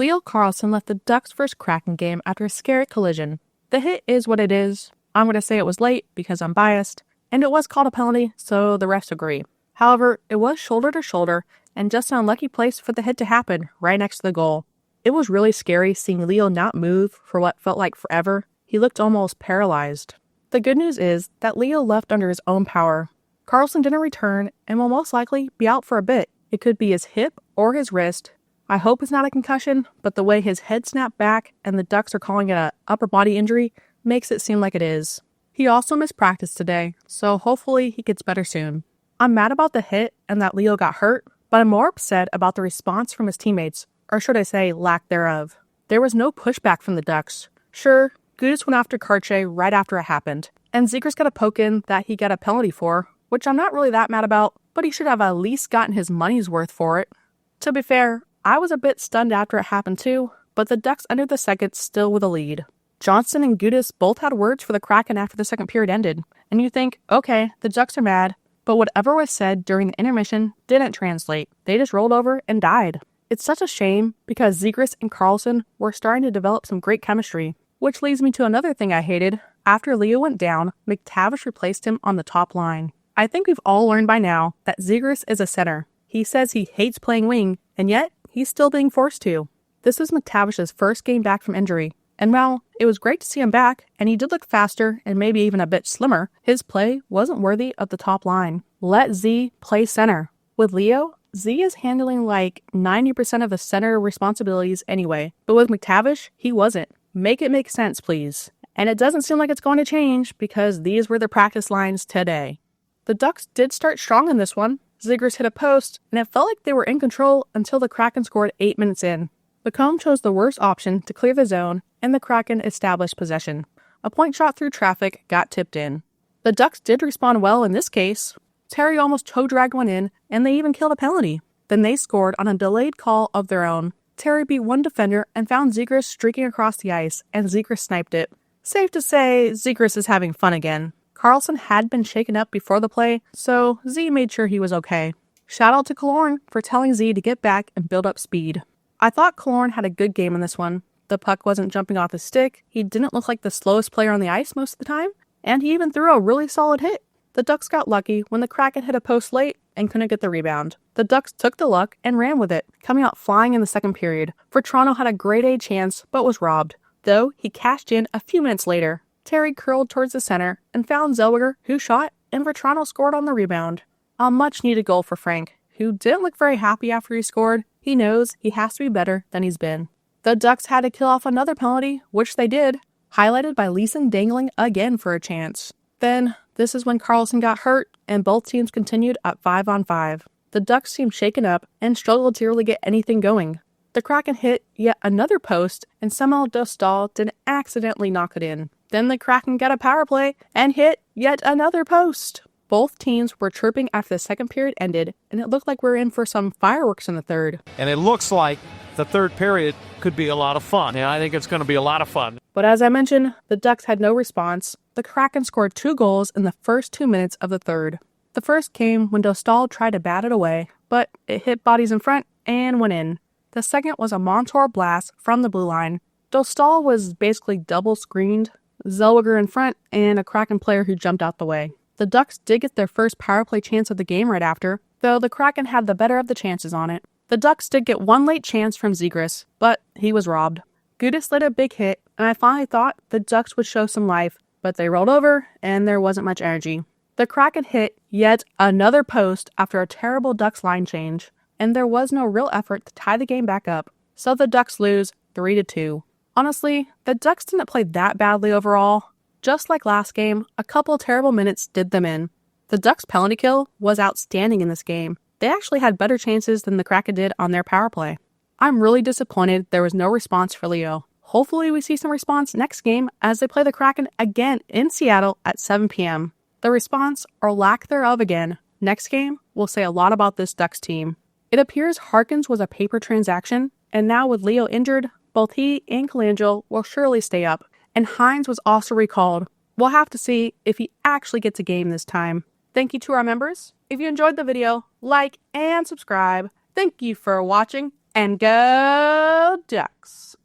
Leo Carlson left the Ducks' first Kraken game after a scary collision. The hit is what it is. I'm going to say it was late because I'm biased, and it was called a penalty, so the refs agree. However, it was shoulder to shoulder, and just an unlucky place for the hit to happen right next to the goal. It was really scary seeing Leo not move for what felt like forever. He looked almost paralyzed. The good news is that Leo left under his own power. Carlson didn't return and will most likely be out for a bit. It could be his hip or his wrist. I hope it's not a concussion, but the way his head snapped back and the Ducks are calling it an upper body injury makes it seem like it is. He also missed practice today, so hopefully he gets better soon. I'm mad about the hit and that Leo got hurt, but I'm more upset about the response from his teammates, or should I say lack thereof. There was no pushback from the Ducks. Sure, Gudis went after Karche right after it happened, and Zegras got a poke in that he got a penalty for, which I'm not really that mad about, but he should have at least gotten his money's worth for it. To be fair, I was a bit stunned after it happened too, but the Ducks entered the second still with a lead. Johnston and Gudis both had words for the Kraken after the second period ended, and you think, okay, the Ducks are mad, but whatever was said during the intermission didn't translate. They just rolled over and died. It's such a shame because Zegras and Carlson were starting to develop some great chemistry, which leads me to another thing I hated. After Leo went down, McTavish replaced him on the top line. I think we've all learned by now that Zegras is a center. He says he hates playing wing, and yet he's still being forced to. This is McTavish's first game back from injury, and while it was great to see him back, and he did look faster and maybe even a bit slimmer, his play wasn't worthy of the top line. Let Z play center. With Leo, Z is handling like 90% of the center responsibilities anyway, but with McTavish, he wasn't. Make it make sense, please. And it doesn't seem like it's going to change because these were the practice lines today. The Ducks did start strong in this one. Zegras hit a post, and it felt like they were in control until the Kraken scored 8 minutes in. Lacombe chose the worst option to clear the zone, and the Kraken established possession. A point shot through traffic got tipped in. The Ducks did respond well in this case. Terry almost toe-dragged one in, and they even killed a penalty. Then they scored on a delayed call of their own. Terry beat one defender and found Zegras streaking across the ice, and Zegras sniped it. Safe to say, Zegras is having fun again. Carlson had been shaken up before the play, so Z made sure he was okay. Shout out to Killorn for telling Z to get back and build up speed. I thought Killorn had a good game in this one. The puck wasn't jumping off his stick, he didn't look like the slowest player on the ice most of the time, and he even threw a really solid hit. The Ducks got lucky when the Kraken hit a post late and couldn't get the rebound. The Ducks took the luck and ran with it, coming out flying in the second period, for Toronto had a grade A chance but was robbed, though he cashed in a few minutes later. Terry curled towards the center and found Zellweger, who shot, and Toronto scored on the rebound. A much-needed goal for Frank, who didn't look very happy after he scored. He knows he has to be better than he's been. The Ducks had to kill off another penalty, which they did, highlighted by Leeson dangling again for a chance. Then, this is when Carlson got hurt, and both teams continued at 5-on-5. The Ducks seemed shaken up and struggled to really get anything going. The Kraken hit yet another post, and Samuel Dostal didn't accidentally knock it in. Then the Kraken got a power play and hit yet another post. Both teams were chirping after the second period ended, and it looked like we were in for some fireworks in the third. And it looks like the third period could be a lot of fun, and I think it's going to be a lot of fun. But as I mentioned, the Ducks had no response. The Kraken scored 2 goals in the first 2 minutes of the third. The first came when Dostal tried to bat it away, but it hit bodies in front and went in. The second was a Montour blast from the blue line. Dostal was basically double screened, Zellweger in front, and a Kraken player who jumped out the way. The Ducks did get their first power play chance of the game right after, though the Kraken had the better of the chances on it. The Ducks did get one late chance from Zegras, but he was robbed. Gudis lit a big hit, and I finally thought the Ducks would show some life, but they rolled over, and there wasn't much energy. The Kraken hit yet another post after a terrible Ducks line change, and there was no real effort to tie the game back up, so the Ducks lose 3-2. Honestly, the Ducks didn't play that badly overall. Just like last game, a couple terrible minutes did them in. The Ducks' penalty kill was outstanding in this game. They actually had better chances than the Kraken did on their power play. I'm really disappointed there was no response for Leo. Hopefully we see some response next game as they play the Kraken again in Seattle at 7 p.m. The response, or lack thereof again, next game will say a lot about this Ducks team. It appears Harkins was a paper transaction, and now with Leo injured, both he and Colangelo will surely stay up, and Hines was also recalled. We'll have to see if he actually gets a game this time. Thank you to our members. If you enjoyed the video, like and subscribe. Thank you for watching, And go Ducks.